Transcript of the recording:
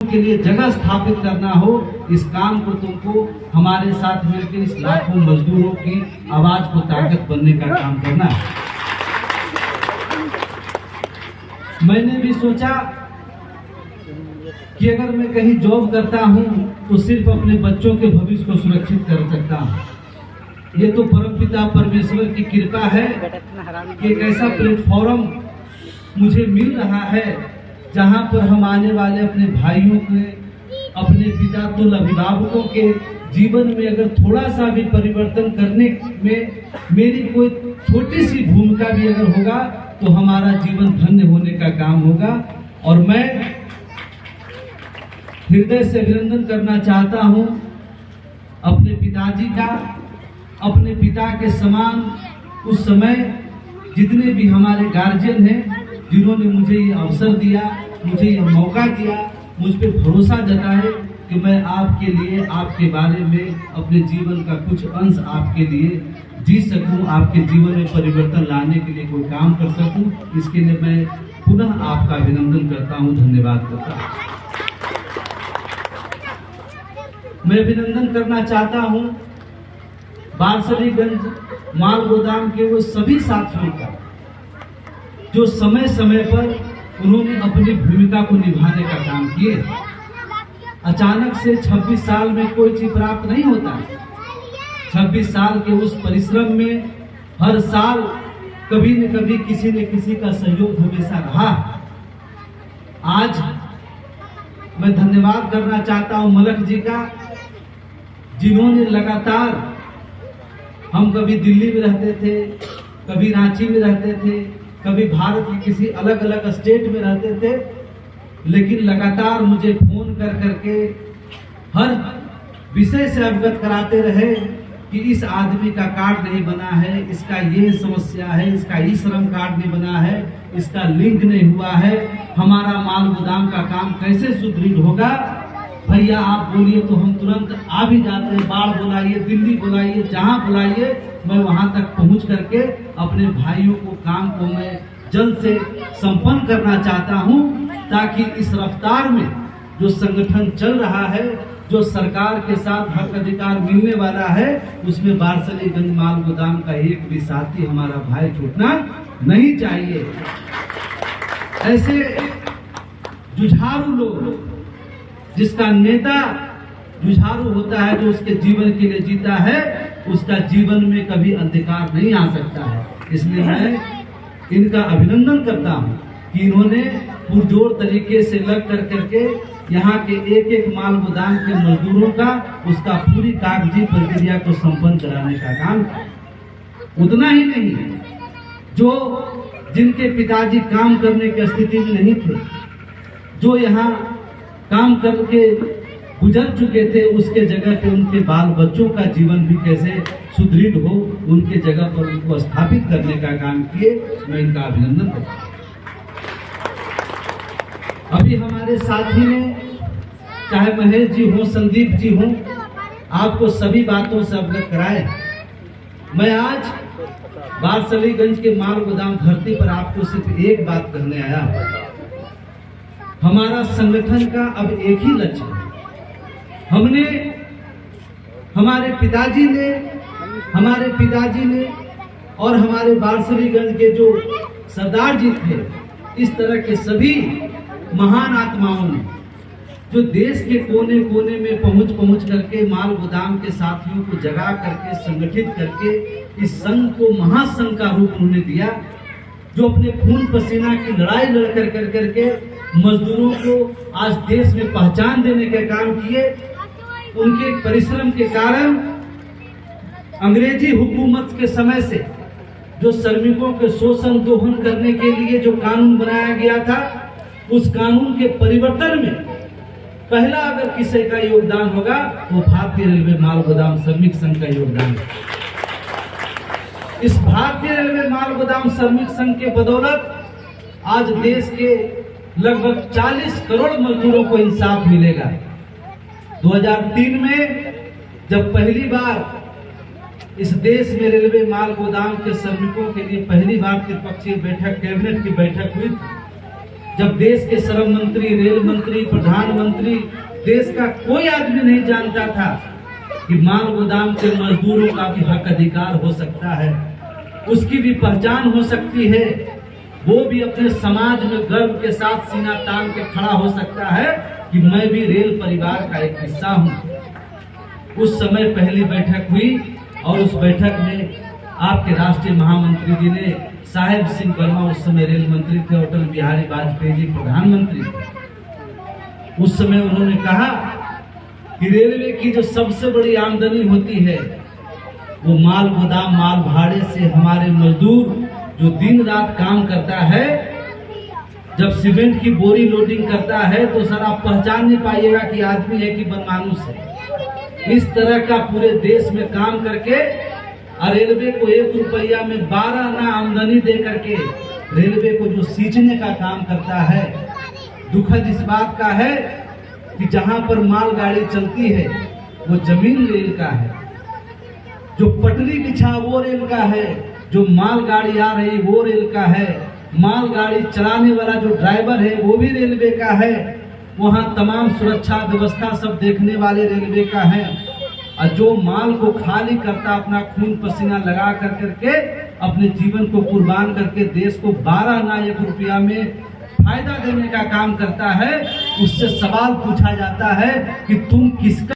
के लिए जगह स्थापित करना हो, इस काम को तुमको हमारे साथ मिलकर इस लाखों मजदूरों की आवाज को ताकत बनने का काम करना है। मैंने भी सोचा कि अगर मैं कहीं जॉब करता हूं तो सिर्फ अपने बच्चों के भविष्य को सुरक्षित कर सकता हूं। ये तो परमपिता परमेश्वर की कृपा है कि एक ऐसा प्लेटफॉर्म मुझे मिल रहा है जहां पर हम आने वाले अपने भाइयों के, अपने पिता तुल्य अभिभावकों के जीवन में अगर थोड़ा सा भी परिवर्तन करने में मेरी कोई छोटी सी भूमिका भी अगर होगा तो हमारा जीवन धन्य होने का काम होगा। और मैं हृदय से अभिनंदन करना चाहता हूं अपने पिताजी का, अपने पिता के समान उस समय जितने भी हमारे गार्जियन हैं जिन्होंने मुझे ये अवसर दिया, मुझे ये मौका दिया, मुझ पे भरोसा जताए कि मैं आपके लिए, आपके बारे में अपने जीवन का कुछ अंश आपके लिए जी सकूं, आपके जीवन में परिवर्तन लाने के लिए कोई काम कर सकूं। इसके लिए मैं पुनः आपका अभिनंदन करता हूं, धन्यवाद करता हूं। मैं अभिनंदन करना चाहता हूं बारसलीगंज माल गोदाम के वो सभी साथियों का जो समय समय पर उन्होंने अपनी भूमिका को निभाने का काम किए। अचानक से 26 साल में कोई चीज प्राप्त नहीं होता। 26 साल के उस परिश्रम में हर साल कभी न कभी किसी न किसी का सहयोग हमेशा रहा। आज मैं धन्यवाद करना चाहता हूं मलक जी का, जिन्होंने लगातार, हम कभी दिल्ली में रहते थे, कभी रांची में रहते थे, कभी भारत के किसी अलग अलग स्टेट में रहते थे, लेकिन लगातार मुझे फोन कर करके हर विषय से अवगत कराते रहे कि इस आदमी का कार्ड नहीं बना है, इसका ये समस्या है, इसका ई श्रम कार्ड नहीं बना है, इसका लिंक नहीं हुआ है, हमारा माल गोदाम का काम कैसे सुदृढ़ होगा। भैया आप बोलिए तो हम तुरंत आ भी जाते हैं। बाढ़ बुलाइए, दिल्ली बुलाइए, जहां बुलाइए, मैं वहां तक पहुंच करके अपने भाइयों को, काम को मैं जल्द से संपन्न करना चाहता हूं, ताकि इस रफ्तार में जो संगठन चल रहा है, जो सरकार के साथ हक अधिकार मिलने वाला है, उसमें बारसलीगंज माल गोदाम का एक भी साथी हमारा भाई छूटना नहीं चाहिए। ऐसे जुझारू लोग, जिसका नेता जुझारू होता है, जो उसके जीवन के लिए जीता है, उसका जीवन में कभी अंधकार नहीं आ सकता है। इसलिए मैं इनका अभिनंदन करता हूं कि इन्होंने पुरजोर तरीके से लग कर करके यहाँ के एक एक माल गोदाम के मजदूरों का, उसका पूरी कागजी प्रक्रिया को संपन्न कराने का काम किया। उतना ही नहीं, जो जिनके पिताजी काम करने की स्थिति में नहीं थे, जो यहाँ काम करके गुजर चुके थे, उसके जगह पे उनके बाल बच्चों का जीवन भी कैसे सुदृढ़ हो, उनके जगह पर उनको स्थापित करने का काम किए। मैं इनका अभिनंदन करता हूं। अभी हमारे साथी ने, चाहे महेश जी हो, संदीप जी हो, आपको सभी बातों से अवगत कराए। मैं आज बारसलीगंज के माल गोदाम धरती पर आपको सिर्फ एक बात कहने आया। हमारा संगठन का अब एक ही लक्ष्य है। हमने, हमारे पिताजी ने और हमारे बारसलीगंज के जो सरदार जी थे, इस तरह के सभी महान आत्माओं ने, जो देश के कोने कोने में पहुंच करके माल गोदाम के साथियों को जगा करके, संगठित करके इस संघ को महासंघ का रूप उन्होंने दिया, जो अपने खून पसीना की लड़ाई लड़ कर करके मजदूरों को आज देश में पहचान देने का काम किए। उनके परिश्रम के कारण अंग्रेजी हुकूमत के समय से जो श्रमिकों के शोषण दोहन करने के लिए जो कानून बनाया गया था, उस कानून के परिवर्तन में पहला अगर किसी का योगदान होगा वो भारतीय रेलवे माल गोदाम श्रमिक संघ का योगदान है। इस भारतीय रेलवे माल गोदाम श्रमिक संघ के बदौलत आज देश के लगभग 40 करोड़ मजदूरों को इंसाफ मिलेगा। 2003 में जब पहली बार इस देश में रेलवे माल गोदाम के श्रमिकों के लिए पहली बार त्रिपक्षीय बैठक, कैबिनेट की बैठक हुई, जब देश के श्रम मंत्री, रेल मंत्री, प्रधानमंत्री, देश का कोई आदमी नहीं जानता था कि माल गोदाम के मजदूरों का भी हक अधिकार हो सकता है, उसकी भी पहचान हो सकती है, वो भी अपने समाज में गर्व के साथ सीना तान के खड़ा हो सकता है कि मैं भी रेल परिवार का एक हिस्सा हूं। उस समय पहली बैठक हुई और उस बैठक में आपके राष्ट्रीय महामंत्री जी ने, साहेब सिंह वर्मा उस समय रेल मंत्री थे, अटल बिहारी वाजपेयी जी प्रधानमंत्री। उस समय उन्होंने कहा कि रेलवे की जो सबसे बड़ी आमदनी होती है वो माल गोदाम, माल भाड़े से हमारे मजदूर जो दिन रात काम करता है, जब सीमेंट की बोरी लोडिंग करता है तो सर आप पहचान नहीं पाइएगा कि आदमी है कि बनमानुस है। इस तरह का पूरे देश में काम करके रेलवे को 1 रुपया में 12 आना आमदनी दे करके रेलवे को जो सींचने का काम करता है, दुखद इस बात का है कि जहां पर मालगाड़ी चलती है वो जमीन रेल का है, जो पटरी बिछा वो रेल का है, जो मालगाड़ी आ रही वो रेल का है, मालगाड़ी चलाने वाला जो ड्राइवर है वो भी रेलवे का है, वहां तमाम सुरक्षा व्यवस्था सब देखने वाले रेलवे का है, और जो माल को खाली करता अपना खून पसीना लगा कर करके अपने जीवन को कुर्बान करके देश को 12 आना 1 रुपया में फायदा देने का काम करता है, उससे सवाल पूछा जाता है कि तुम किसका